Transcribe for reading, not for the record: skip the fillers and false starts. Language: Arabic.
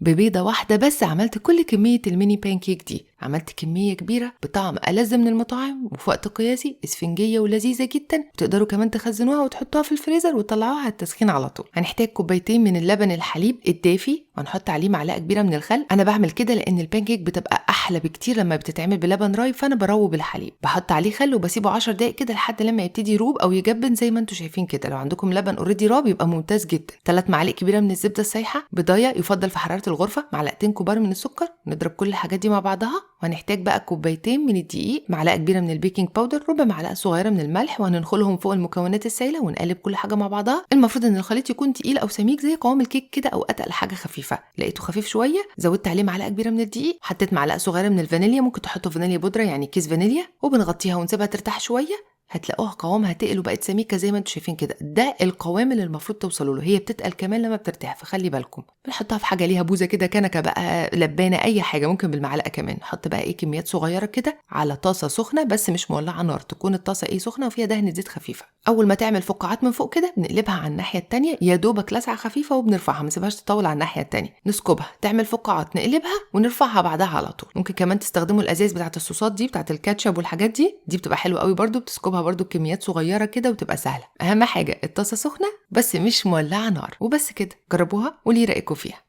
ببيضة واحدة بس عملت كل كمية الميني بانكيك دي. عملت كمية كبيرة بطعم ألذ من المطاعم وفي وقت قياسي، اسفنجية ولذيذة جدا. تقدروا كمان تخزنوها وتحطوها في الفريزر وتطلعوها على التسخين على طول. هنحتاج كوبايتين من اللبن الحليب الدافي، وهنحط عليه معلقة كبيرة من الخل. أنا بعمل كده لأن البانكيك بتبقى أحلى بكتير لما بتتعمل بلبن رايب، فأنا بروب الحليب، بحط عليه خل وبسيبه 10 دقايق كده لحد لما يبتدي يروب أو يجبن زي ما انتوا شايفين كده. لو عندكم لبن اوريدي راب يبقى ممتاز جدا. 3 معالق كبيرة من الزبدة السايحة، بضاية يفضل في حرارة الغرفة، معلقتين كبار من السكر. نضرب كل الحاجات دي مع بعضها، وهنحتاج بقى كوبايتين من الدقيق، معلقة كبيرة من البيكنج باودر، ربع معلقة صغيرة من الملح، وهننخلهم فوق المكونات السائلة ونقلب كل حاجة مع بعضها. المفروض ان الخليط يكون تقيل او سميك زي قوام الكيك كده او اتقل حاجة خفيفة. لقيته خفيف شوية، زودت عليه معلقة كبيرة من الدقيق، حطيت معلقة صغيرة من الفانيليا، ممكن تحطوا فانيليا بودرة يعني كيس فانيليا، وبنغطيها ونسيبها ترتاح شوية. هتلاقوها قوامها تقل وبقت سميكه زي ما انتم شايفين كده. ده القوام اللي المفروض توصلوا له. هي بتتقل كمان لما بترتاح، فخلي بالكم. بنحطها في حاجه ليها بوزه كده، كنكه بقى، لبانه، اي حاجه، ممكن بالمعلقه كمان. نحط بقى كميات صغيره كده على طاسه سخنه بس مش مولعه نار، تكون الطاسه سخنه وفيها دهن زيت خفيفه. اول ما تعمل فقاعات من فوق كده بنقلبها على الناحيه الثانيه، يا دوبك لسعه خفيفه، وبنرفعها، ما نسيبهاش تطول على الناحيه الثانيه. نسكبها تعمل فقاعات، نقلبها ونرفعها بعدها على طول. ممكن كمان تستخدموا الازاز بتاعه الصوصات دي، بتاعه الكاتشب والحاجات دي بتبقى حلوه قوي برده. بتسكبها برده بكميات صغيره كده وتبقى سهله. اهم حاجه الطاسه سخنه بس مش مولعه نار. وبس كده، جربوها وليه رايكم فيها.